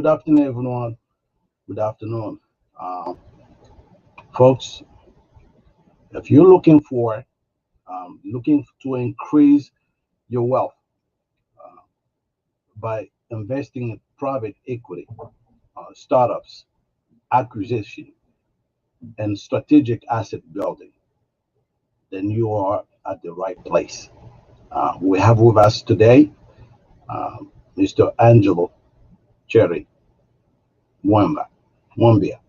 Good afternoon, everyone. Good afternoon. Um, Folks, if you're looking to increase your wealth by investing in private equity, startups, acquisition, and strategic asset building, then you are at the right place. We have with us today Mr. Andjelo Cherty Mwembya. Mwembya.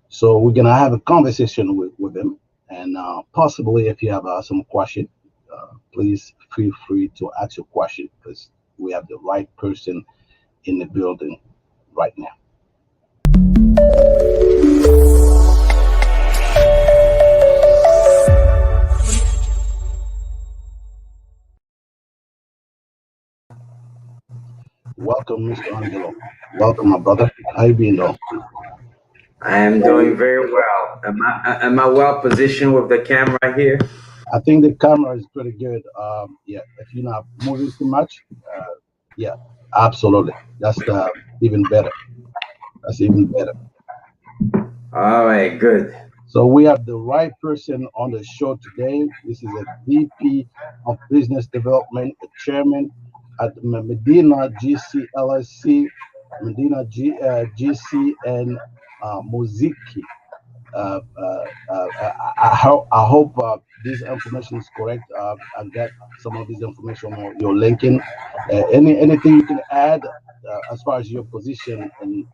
So we're gonna have a conversation with him, and possibly if you have some question, please feel free to ask your question because we have the right person in the building right now. Welcome, Mr. Angelo. Welcome, my brother. How you been, though? I am doing very well. Am I well positioned with the camera here? I think the camera is pretty good. Yeah, if you're not moving too much, yeah, absolutely. That's even better. That's even better. All right, good. So we have the right person on the show today. This is a VP of Business Development, a chairman at Medina GC LSC, Medina GC and Muziki. I hope this information is correct. I got some of this information on your LinkedIn. Anything you can add as far as your position and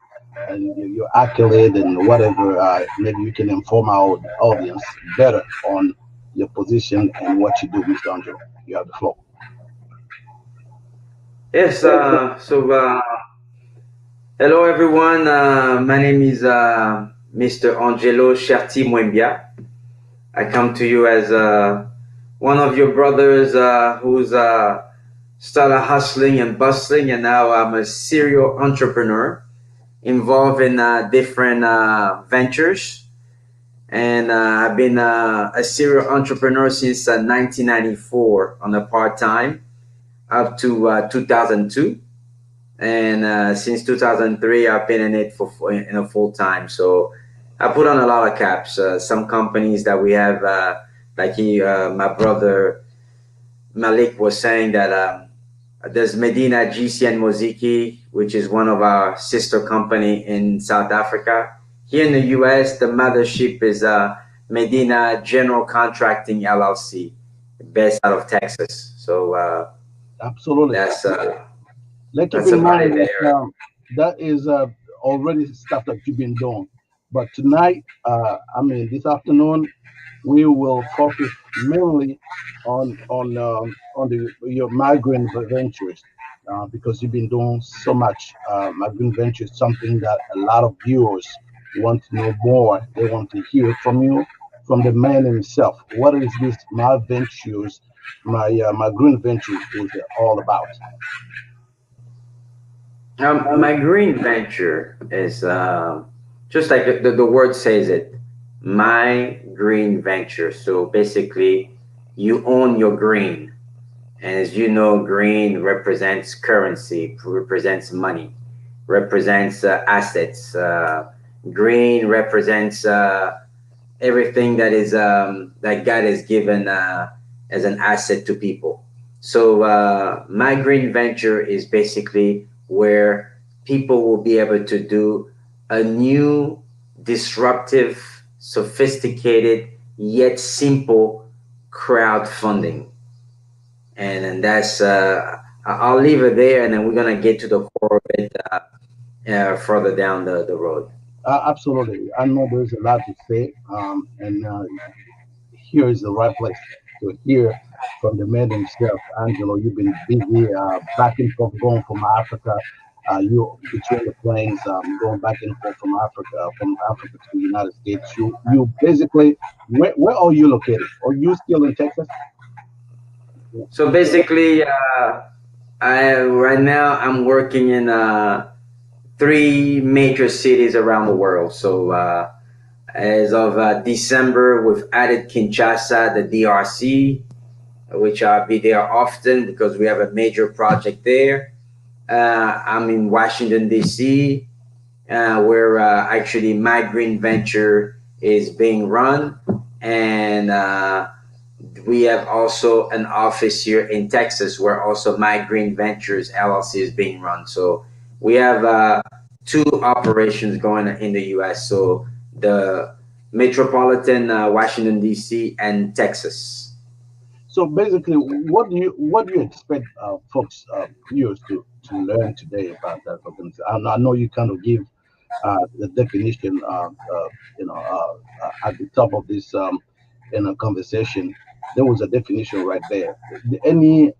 your accolade and whatever, maybe you can inform our audience better on your position and what you do, Mr. Angelo. You have the floor. Yes. Hello everyone. My name is Mr. Andjelo Cherty Mwembya. I come to you as one of your brothers who's started hustling and bustling, and now I'm a serial entrepreneur involved in different ventures. And I've been a serial entrepreneur since 1994 on a part time up to 2002. And since 2003, I've been in it in a full time. So I put on a lot of caps. Some companies that we have, my brother Malik was saying that there's Medina GC and Moziki, which is one of our sister company in South Africa. Here in the US, the mothership is Medina General Contracting LLC, based out of Texas. So Absolutely. that's Let's keep that's in about mind it that there. that is already stuff that you've been doing. But tonight, this afternoon, we will focus mainly on your migrant ventures because you've been doing so much. Migrant ventures, something that a lot of viewers want to know more. They want to hear from you, from the man himself. What is this my ventures, my green ventures is all about? My green venture is just like the word says it, my green venture. So basically, you own your green. And as you know, green represents currency, represents money, represents assets. Green represents everything that is that God has given as an asset to people. So my green venture is basically where people will be able to do a new, disruptive, sophisticated yet simple crowdfunding, and that's I'll leave it there, and then we're gonna get to the core of it further down the road. Absolutely. I know there's a lot to say, and here is the right place to hear from the man himself, Angelo. You've been busy back and forth going from Africa. You between the planes, going back and forth from Africa to the United States. You basically, where are you located? Are you still in Texas? So basically, I right now I'm working in three major cities around the world. So as of December, we've added Kinshasa, the DRC, which I'll be there often because we have a major project there. I'm in Washington D.C. where actually my green venture is being run, and we have also an office here in Texas where also my green ventures LLC is being run. So we have two operations going in the U.S. So the metropolitan Washington D.C. and Texas. So basically, what do you expect folks, viewers, to learn today about that organization? I know you kind of give the definition, at the top of this, conversation. There was a definition right there. Any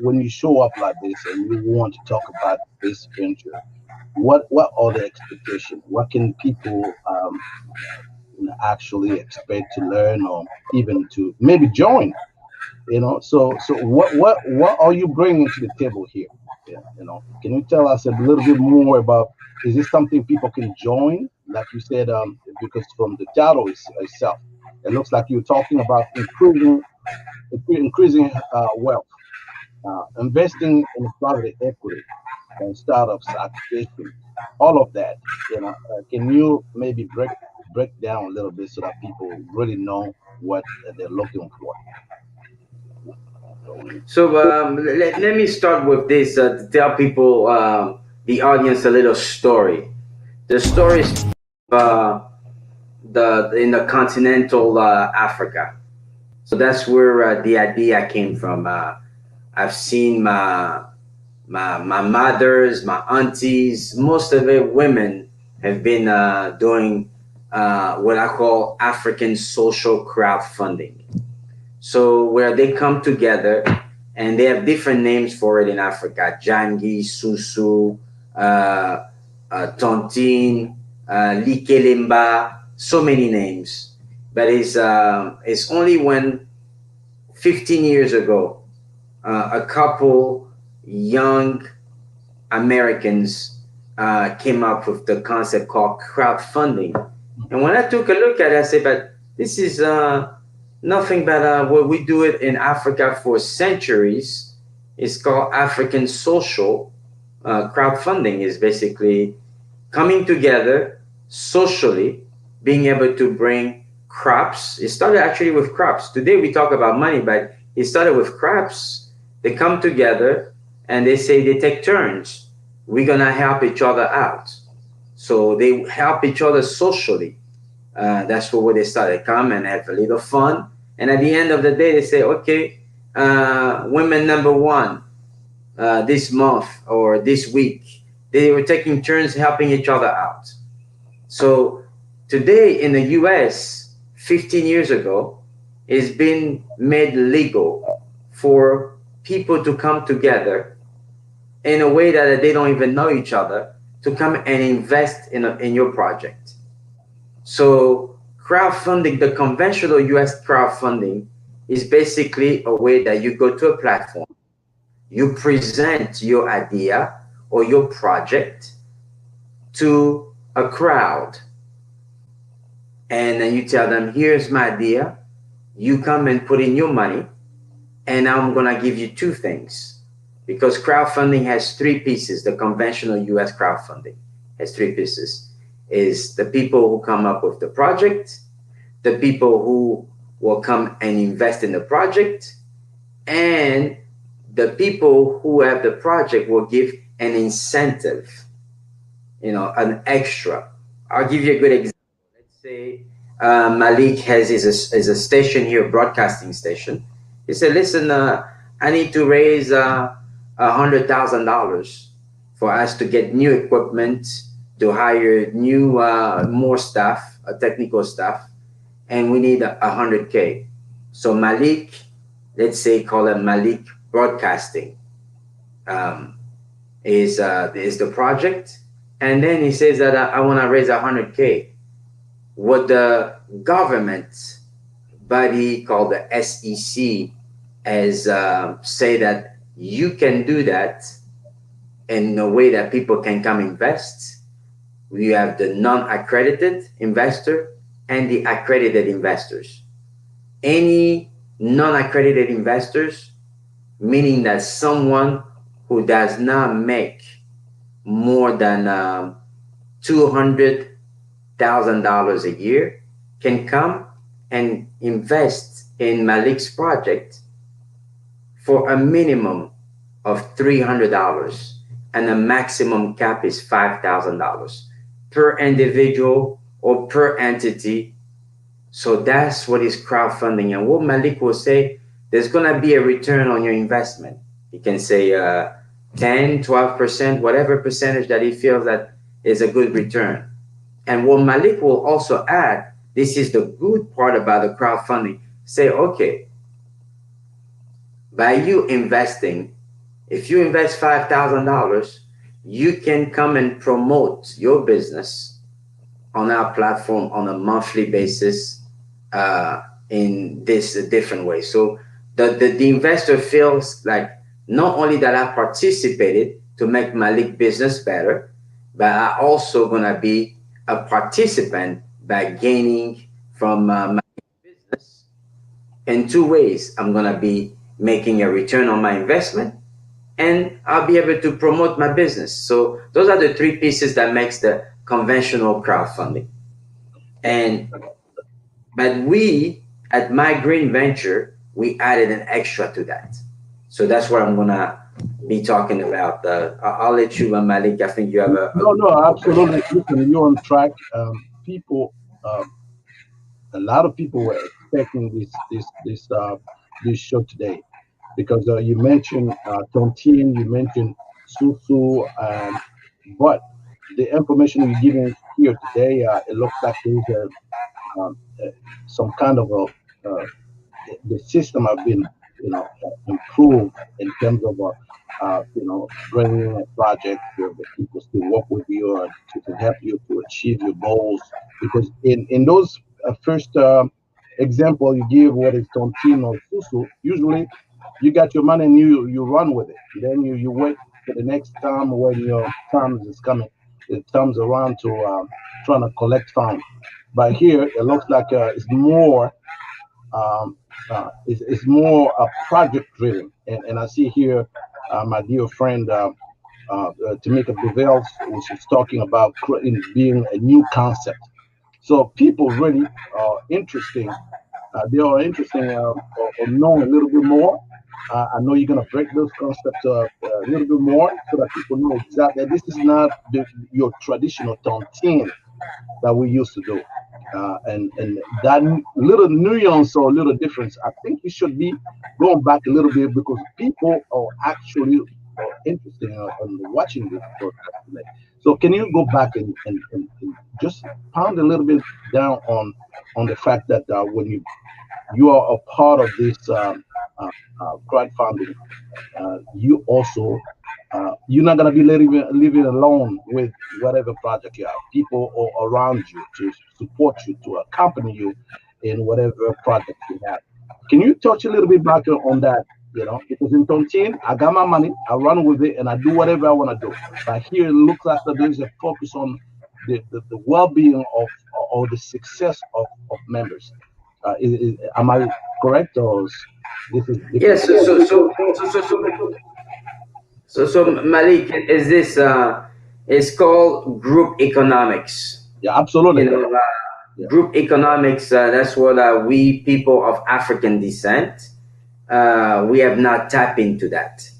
When you show up like this and you want to talk about this venture, what are the expectations? What can people actually expect to learn, or even to maybe join? So what are you bringing to the table here? Yeah, can you tell us a little bit more about, is this something people can join, like you said, because from the title itself, it looks like you're talking about increasing wealth, investing in private equity and startups application, all of that. Can you maybe break down a little bit so that people really know what they're looking for? So let me start with this to tell people, the audience, a little story. The story is the in the continental Africa. So that's where the idea came from. I've seen my mothers, my aunties, most of it women have been doing what I call African social crowdfunding. So where they come together, and they have different names for it in Africa: Jangi, Susu, Tontine, Likelemba, so many names. But it's only when 15 years ago, a couple young Americans came up with the concept called crowdfunding. And when I took a look at it, I said, but this is nothing but what we do it in Africa for centuries. It's called African social crowdfunding. Is basically coming together socially, being able to bring crops. It started actually with crops. Today we talk about money, but it started with crops. They come together and they say they take turns. We're gonna help each other out. So they help each other socially. That's where they started. Come and have a little fun. And at the end of the day, they say, okay, women number one, this month or this week, they were taking turns helping each other out. So today in the US, 15 years ago, it's been made legal for people to come together in a way that they don't even know each other to come and invest in your project. So crowdfunding, the conventional US crowdfunding, is basically a way that you go to a platform, you present your idea or your project to a crowd, and then you tell them, here's my idea, you come and put in your money, and I'm going to give you two things. Because crowdfunding has three pieces. The conventional US crowdfunding has three pieces. Is the people who come up with the project, the people who will come and invest in the project, and the people who have the project will give an incentive, an extra. I'll give you a good example. Let's say Malik is a station here, broadcasting station. He said, listen, I need to raise $100,000 for us to get new equipment, to hire new, more staff, technical staff, and we need 100K. So Malik, let's say call him Malik Broadcasting, is the project, and then he says that I want to raise 100K. What the government body called the SEC has say that you can do that in a way that people can come invest. We have the non-accredited investor and the accredited investors. Any non-accredited investors, meaning that someone who does not make more than $200,000 a year can come and invest in Malik's project for a minimum of $300, and the maximum cap is $5,000 per individual or per entity. So that's what is crowdfunding. And what Malik will say, there's going to be a return on your investment. He can say 10, 12%, whatever percentage that he feels that is a good return. And what Malik will also add, this is the good part about the crowdfunding, say, okay, by you investing, if you invest $5,000, you can come and promote your business on our platform on a monthly basis in this different way. So the investor feels like not only that I participated to make Malik business better, but I also gonna be a participant by gaining from my business in two ways. I'm gonna be making a return on my investment, and I'll be able to promote my business. So those are the three pieces that makes the conventional crowdfunding. And but we at My Green Venture, we added an extra to that. So that's what I'm gonna be talking about. I'll let you, Malik. I think you have No, absolutely. Listen, you're on track. People, a lot of people were expecting this show today because you mentioned Tontine, you mentioned Susu, but the information you're giving here today, it looks like there's some kind of the system have been improved in terms of bringing a project where the people still work with you and to help you to achieve your goals, because in those first example you give, what is Tontine or Susu, usually you got your money and you run with it. Then you wait for the next time when your time is coming, it comes around to trying to collect funds. But here it looks like um, it's more project driven. And I see here my dear friend Tamika Bevels, which is talking about being a new concept. So people really interesting. They are interesting of knowing a little bit more. I know you're going to break those concepts a little bit more so that people know exactly that this is not your traditional tontine that we used to do. And that little nuance or little difference, I think we should be going back a little bit because people are actually interested in watching this broadcast today. So can you go back and just pound a little bit down on the fact that when you are a part of this crowdfunding, you also you're not going to be living alone with whatever project you have. People are around you to support you, to accompany you in whatever project you have. Can you touch a little bit back on that? Because in Tontine, I got my money, I run with it, and I do whatever I want to do. But here it looks like that there's a focus on the well-being of or the success of members. Am I correct, or this is different? yes. So Malik, is this it's called group economics. Yeah, absolutely. Yeah. Group economics. That's what we people of African descent we have not tapped into that.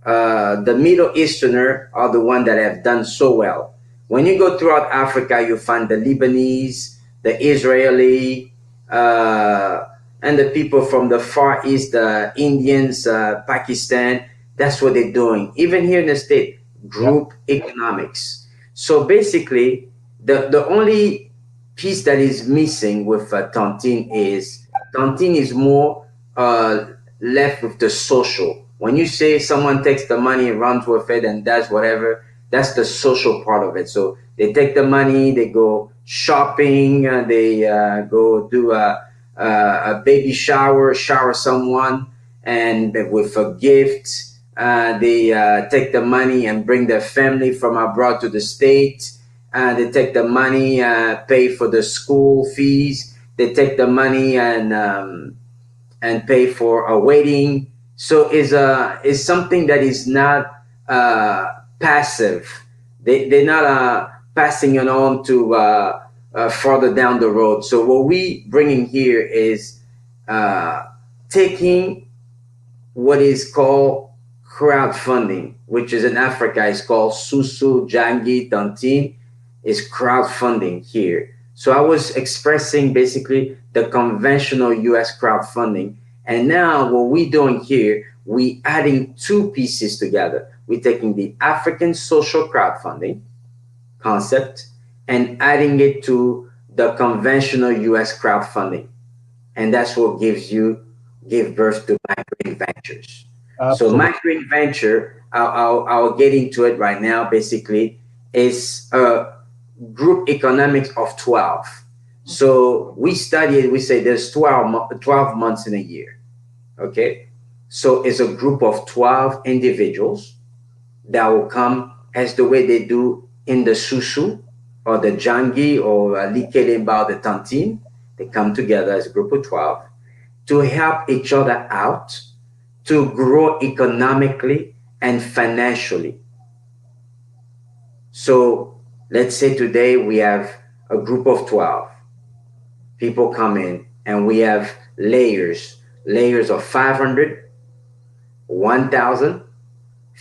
The Middle Easterner are the one that have done so well. When you go throughout Africa, you find the Lebanese, the Israeli, and the people from the Far East, the Indians, Pakistan. That's what they're doing. Even here in the state, group economics. So basically, the only piece that is missing with Tontine is more left with the social. When you say someone takes the money and runs with it and does whatever, that's the social part of it. So they take the money, they go shopping, they go do a baby shower someone, and with a gift, they take the money and bring their family from abroad to the States. They take the money, pay for the school fees. They take the money and pay for a wedding. So is something that is not passive. They're not passing it on to further down the road. So what we bringing here is taking what is called crowdfunding, which is in Africa is called Susu, Jangi, Tantin, is crowdfunding here. So I was expressing basically the conventional US crowdfunding. And now what we're doing here, we adding two pieces together. We're taking the African social crowdfunding concept and adding it to the conventional US crowdfunding. And that's what give birth to My Green Ventures. So Absolutely. My Green Venture, I'll get into it right now, basically, is a group economics of 12. So we study it, we say there's 12 months in a year. Okay. So it's a group of 12 individuals that will come as the way they do in the Susu or the Jangi or Likelemba or the Tantin. They come together as a group of 12 to help each other out to grow economically and financially. So let's say today we have a group of 12 people come in and we have layers of 500, 1,000,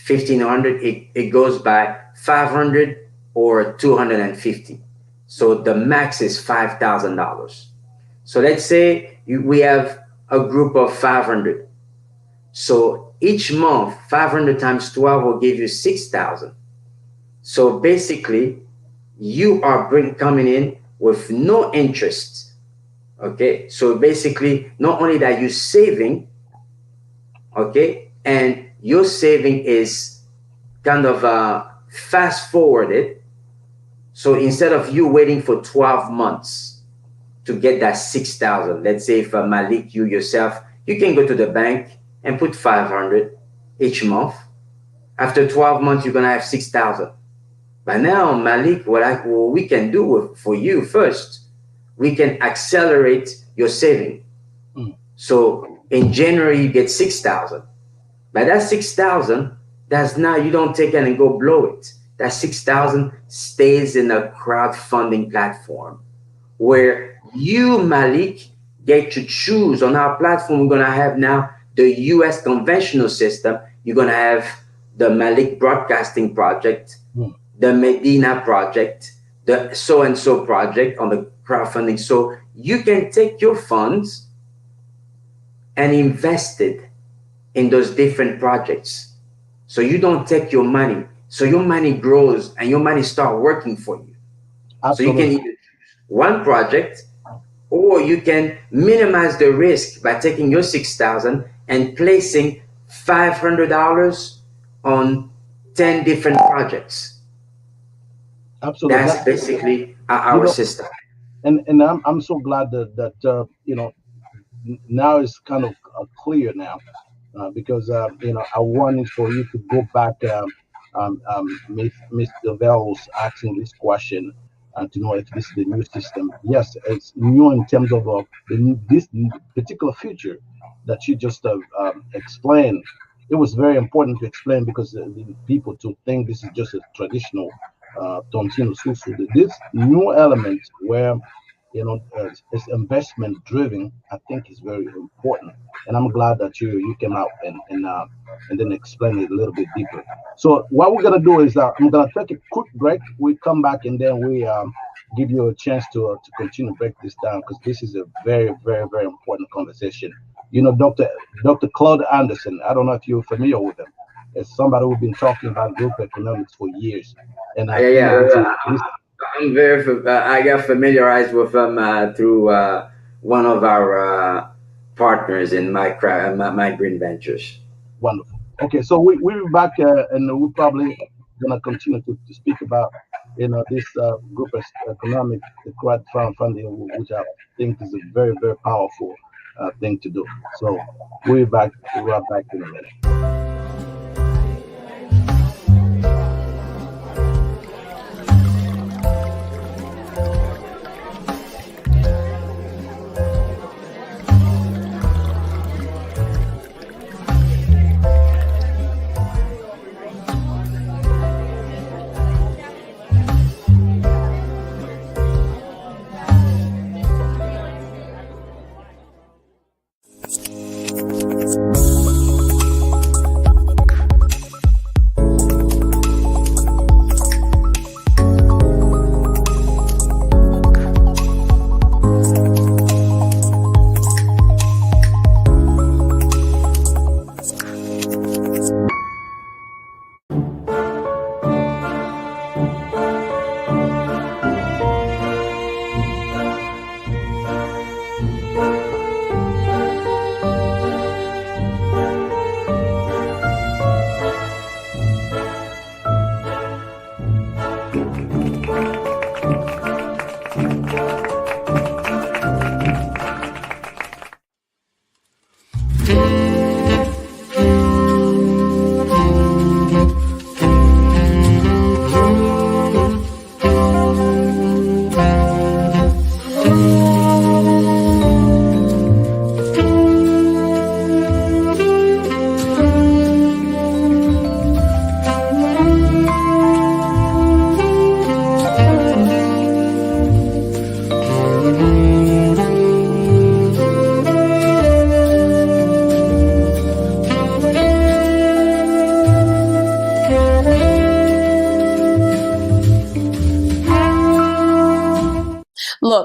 1,500. It goes by 500 or 250. So the max is $5,000. So let's say we have a group of 500. So each month, 500 times 12 will give you 6,000. So basically, you are coming in with no interest. Okay, so basically, not only that you're saving, okay, and your saving is kind of fast forwarded. So instead of you waiting for 12 months to get that 6,000, let's say if Malik, you yourself, you can go to the bank and put 500 each month. After 12 months, you're gonna have 6,000. But now, Malik, what we can do for you first, we can accelerate your saving. So in January, you get 6,000. But that 6,000, that's now you don't take it and go blow it. That 6,000 stays in a crowdfunding platform where you, Malik, get to choose. On our platform, we're gonna have now the US conventional system. You're gonna have the Malik Broadcasting Project, the Medina Project, the so-and-so project on the crowdfunding. So you can take your funds and invest it in those different projects. So you don't take your money. So your money grows and your money start working for you. Absolutely. So you can either choose one project or you can minimize the risk by taking your 6,000 and placing $500 on 10 different projects. Absolutely. That's basically our system. And I'm so glad that now it's kind of clear now because I wanted for you to go back. Mr. Vels asking this question to know if this is the new system. Yes, it's new in terms of this particular feature that you just explained. It was very important to explain because the people to think this is just a traditional Tontino Susu. This new element where it's investment driven, I think is very important, and I'm glad that you came out and then explain it a little bit deeper. So what we're gonna do is I'm gonna take a quick break. We come back and then we give you a chance to continue to break this down because this is a very very very important conversation. Dr. Claude Anderson. I don't know if you're familiar with him. It's somebody who's been talking about group economics for years, and I'm I got familiarized with them through one of our partners in my Green Ventures. Wonderful. Okay, so we'll be back and we're probably gonna continue to speak about this group economic crowdfunding, which I think is a very very powerful thing to do. So we'll be back right back in a minute.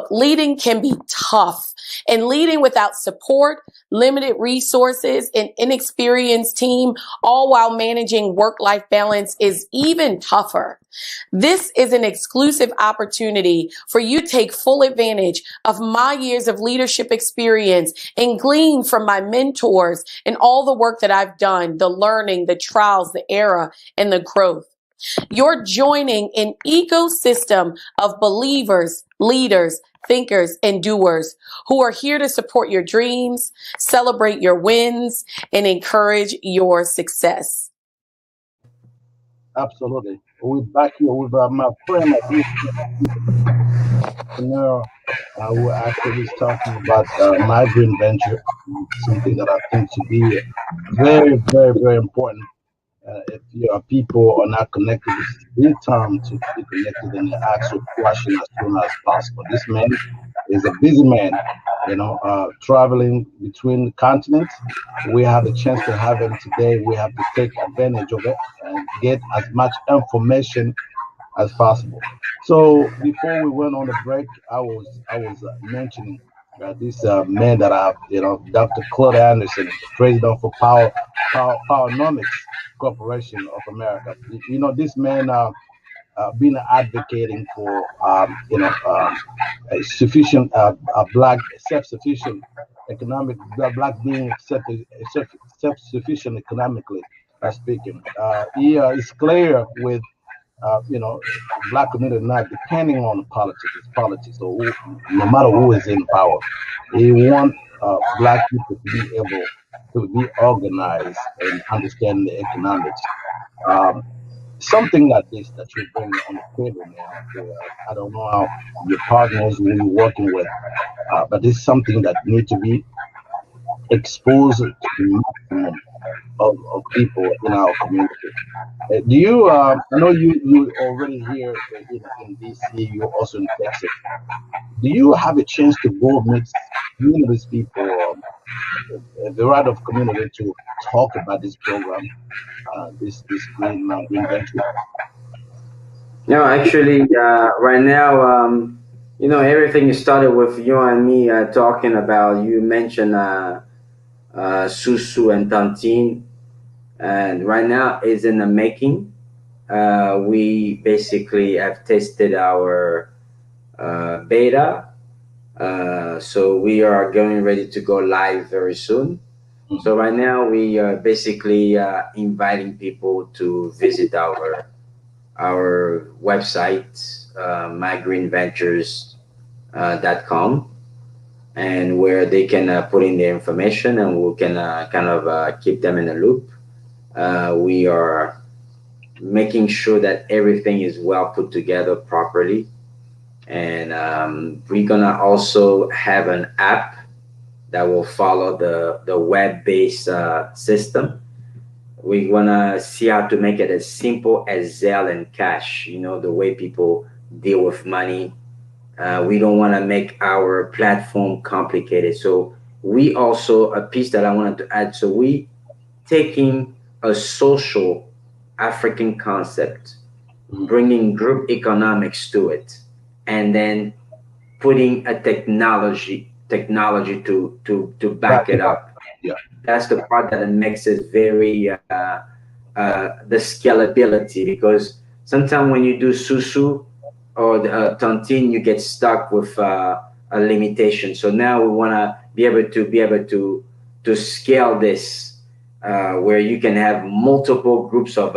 Look, leading can be tough, and leading without support, limited resources, an inexperienced team, all while managing work-life balance is even tougher. This is an exclusive opportunity for you to take full advantage of my years of leadership experience and glean from my mentors and all the work that I've done, the learning, the trials, the error, and the growth. You're joining an ecosystem of believers, leaders, thinkers, and doers who are here to support your dreams, celebrate your wins, and encourage your success. Absolutely. We're back here with my friend, my dear entrepreneur, who actually is talking about migrant venture, something that I think should be very, very, very important. If your people are not connected, it's in time to be connected and ask a question as soon as possible. This man is a busy man, traveling between continents. We have a chance to have him today. We have to take advantage of it and get as much information as possible. So before we went on the break, I was mentioning this man that Dr. Claude Anderson, the president for Powernomics Corporation of America. This man been advocating for a sufficient black self-sufficient economic black being self-sufficient economically speaking. He is clear with black community not depending on politics. It's politics. So no matter who is in power, he want black people to be able to be organized and understand the economics. Um, Something like this that you bring on the table now. I don't know how your partners who you're working with, but it's something that need to be exposed to the maximum of people in our community. Do you? I know you already here in DC. You're also in Texas. Do you have a chance to go meet communities people, a variety of community to talk about this program, this green venture? No, actually, right now, everything started with you and me talking about. You mentioned Susu and Tantine, and right now is in the making. We basically have tested our beta, so we are going ready to go live very soon. So right now we are basically inviting people to visit our website, mygreenventures.com, and where they can put in their information, and we can kind of keep them in the loop. We are making sure that everything is well put together properly, and we're gonna also have an app that will follow the web-based system. We want to see how to make it as simple as Zelle and cash, the way people deal with money. We don't want to make our platform complicated. So we also, a piece that I wanted to add, so we taking a social African concept, bringing group economics to it, and then putting a technology to back it up. Yeah. That's the part that makes it very the scalability, because sometimes when you do Susu or the Tontine, you get stuck with a limitation. So now we want to be able to scale this where you can have multiple groups of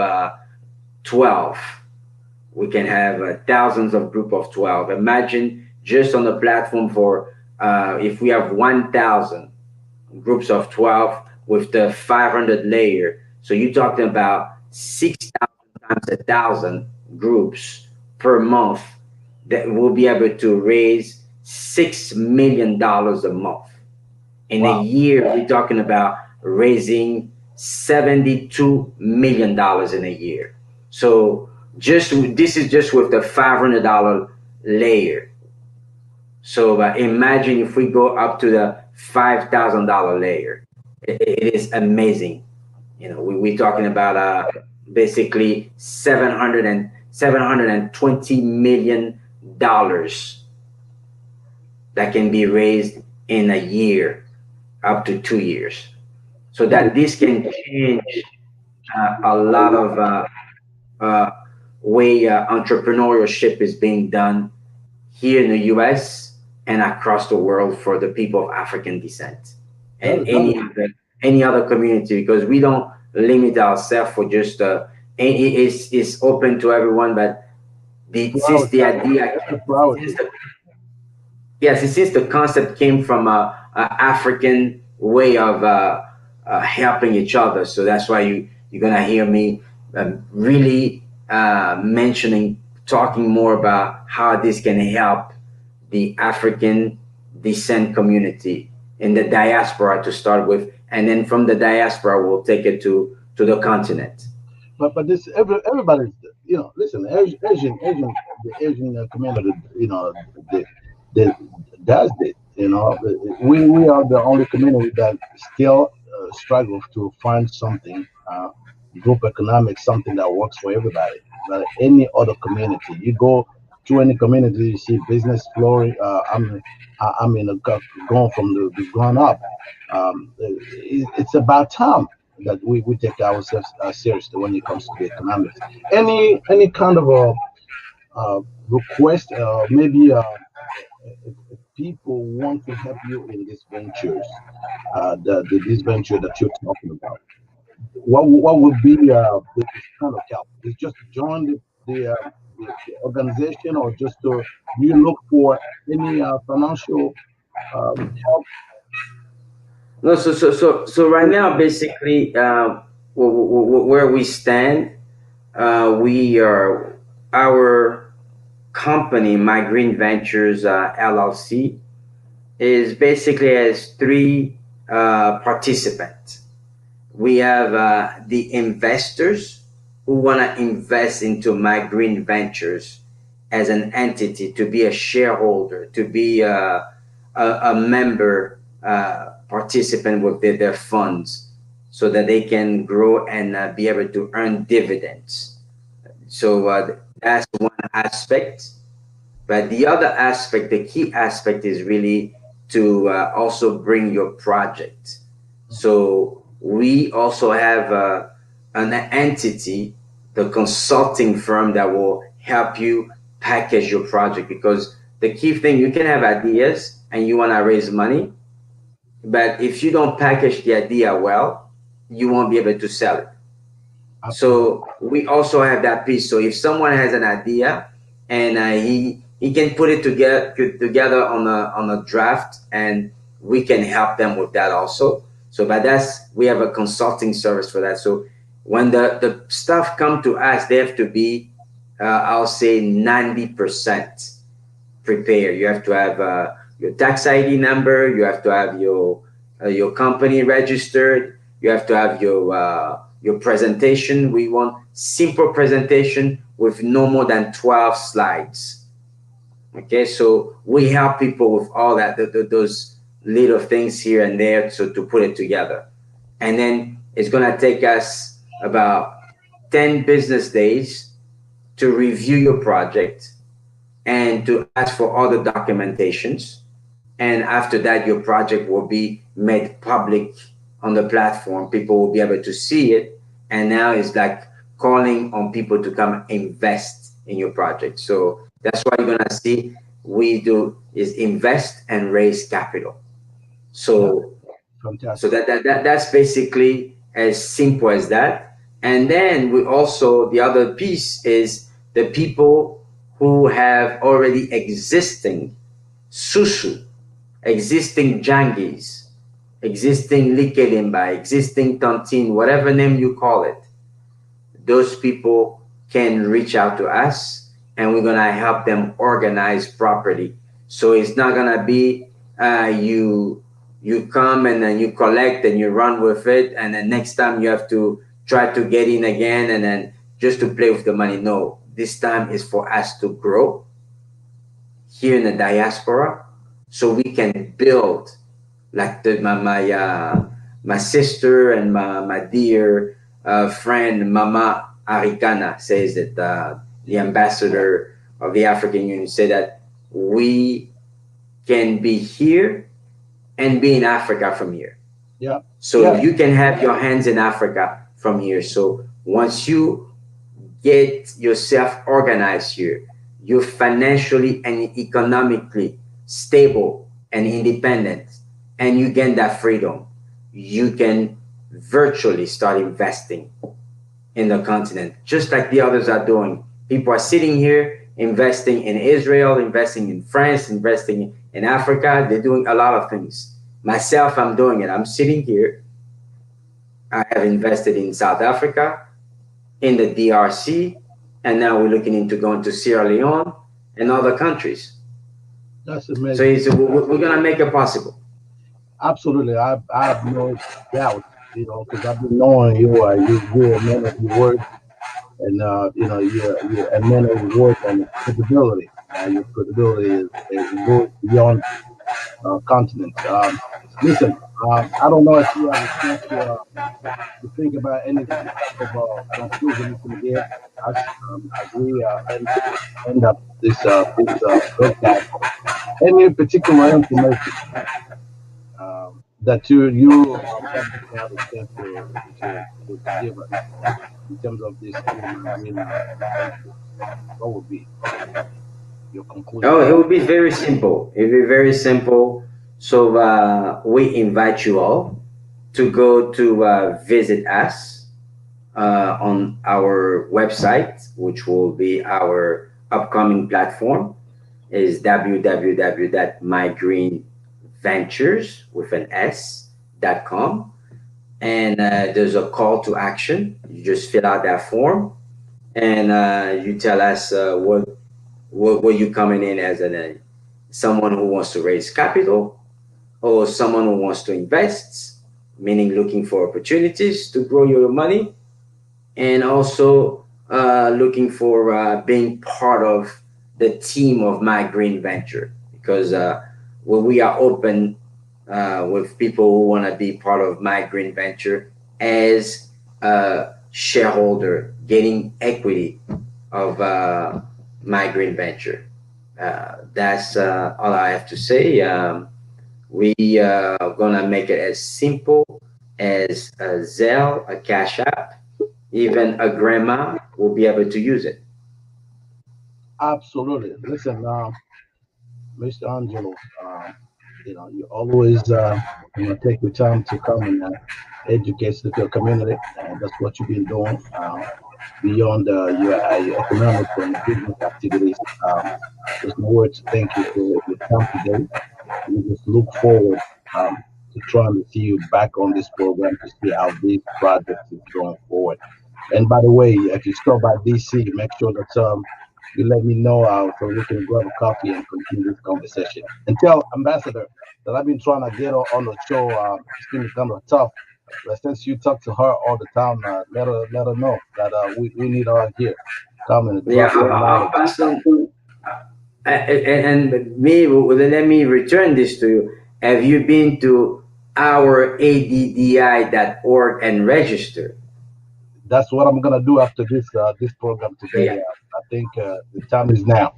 12. We can have thousands of group of 12. Imagine just on the platform for if we have 1,000 groups of 12 with the 500 layer. So you're talking about 6,000 times 1,000 groups per month that will be able to raise $6 million a month. In Wow. a year, we're talking about raising $72 million in a year. So this is just with the $500 layer. So imagine if we go up to the $5,000 layer. It is amazing. We're talking about basically $720 million that can be raised in a year, up to 2 years. So that this can change a lot of way entrepreneurship is being done here in the U.S. and across the world for the people of African descent and any other community, because we don't limit ourselves for just it's open to everyone. But since the idea, since the concept came from a African way of helping each other, so that's why you're gonna hear me really talking more about how this can help the African descent community in the diaspora to start with, and then from the diaspora we'll take it to the continent. But this everybody, listen, the Asian community, they does it. We are the only community that still struggle to find something, group economics, something that works for everybody. But any other community, you go to any community, you see business flowing. Going from the ground up. It's about time that we take ourselves seriously when it comes to the economics. Any kind of a request, maybe if people want to help you in these ventures, this venture that you're talking about, what would be this kind of help? Is just join the organization, or just do you look for any financial help? No, so right now, basically, where we stand, we are our company, My Green Ventures LLC, is basically as three participants. We have the investors who want to invest into My Green Ventures as an entity, to be a shareholder, to be a member participant with their funds, so that they can grow and be able to earn dividends. So that's one aspect. But the other aspect, the key aspect, is really to also bring your project. So we also have an entity, the consulting firm, that will help you package your project. Because the key thing, you can have ideas and you want to raise money, but if you don't package the idea well, you won't be able to sell it. So we also have that piece. So if someone has an idea and he can put it together on a draft, and we can help them with that also. So but we have a consulting service for that. So when the stuff come to us, they have to be I'll say 90% prepared. You have to have your tax ID number, you have to have your company registered, you have to have your presentation. We want simple presentation with no more than 12 slides. Okay, so we help people with all that, those little things here and there, so to put it together. And then it's gonna take us about 10 business days to review your project and to ask for all the documentations. And after that, your project will be made public on the platform. People will be able to see it. And now it's like calling on people to come invest in your project. So that's what you're gonna see we do, is invest and raise capital. So Fantastic. So that's basically as simple as that. And then we also, the other piece is the people who have already existing susu, existing jangis, existing likelimba, existing tontine, whatever name you call it. Those people can reach out to us, and we're gonna help them organize properly. So it's not gonna be you come and then you collect and you run with it, and then next time you have to try to get in again and then just to play with the money. No, this time is for us to grow here in the diaspora, so we can build, like my sister and my dear friend Mama Arikana says, that the ambassador of the African Union said that we can be here and be in Africa from here. Yeah. So Yeah. you can have your hands in Africa from here. So once you get yourself organized here, you're financially and economically stable and independent, and you gain that freedom, you can virtually start investing in the continent, just like the others are doing. People are sitting here investing in Israel, investing in France, investing in Africa. They're doing a lot of things. Myself, I'm doing it. I'm sitting here. I have invested in South Africa, in the DRC, and now we're looking into going to Sierra Leone and other countries. That's So amazing. we're gonna make it possible. Absolutely. I have no doubt, because I've been knowing you are you're a man of your word, and you're a man of your word and credibility. Your credibility goes beyond continents. Listen, I don't know if you have a chance to think about any type of conclusion you can give us as we end up this broadcast. Any particular information that you probably have a chance to give us in terms of this marine ventures, what would be your conclusion? Oh, it would be very simple. It would be very simple. So we invite you all to go to visit us on our website, which will be our upcoming platform, is www.mygreenventures with an s.com. And there's a call to action. You just fill out that form, and you tell us what you coming in as someone who wants to raise capital, or someone who wants to invest, meaning looking for opportunities to grow your money, and also looking for being part of the team of My Green Venture, because when we are open with people who want to be part of My Green Venture as a shareholder, getting equity of My Green Venture. That's all I have to say. We are gonna make it as simple as a Zelle, a Cash App. Even a grandma will be able to use it. Absolutely. Listen, Mr. Angelo, you always take your time to come and educate the community, and that's what you've been doing beyond your economic and business activities. There's no word to thank you for your time today. We just look forward to trying to see you back on this program to see how this project is going forward. And by the way, if you stop by DC, make sure that you let me know so we can grab a coffee and continue this conversation. And tell Ambassador that I've been trying to get her on the show. It's been kind of tough. But since you talk to her all the time, let her know that we need her here. Come and Yeah, drop some I'll knowledge. pass on. And me, let me return this to you. Have you been to our addi.org and register? That's what I'm gonna do after this program today. Yeah, I think the time is now.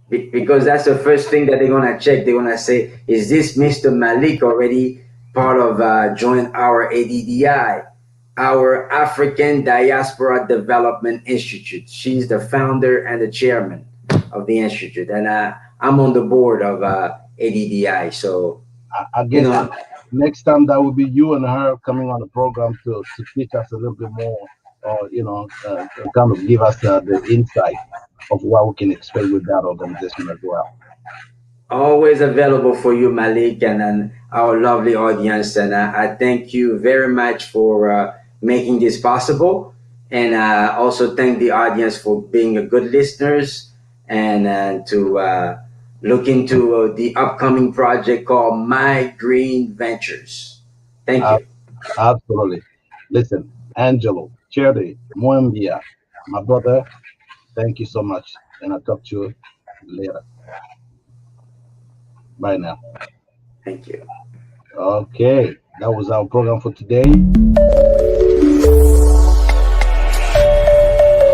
because that's the first thing that they're gonna check. They're gonna say, is this Mr. Malik already part of join our ADDI, our African Diaspora Development Institute? She's the founder and the chairman of the institute, and I'm on the board of ADDI. So I you guess know, next time that will be you and her coming on the program to teach us a little bit more, or kind of give us the insight of what we can expect with that organization as well. always available for you, Malik, and our lovely audience. And I thank you very much for making this possible. And also thank the audience for being a good listeners, and to look into the upcoming project called My Green Ventures. Thank Uh, you. Absolutely. Listen, Andjelo Cherty Mwembya, my brother, thank you so much, and I'll talk to you later. Bye now. Thank you. Okay, that was our program for today.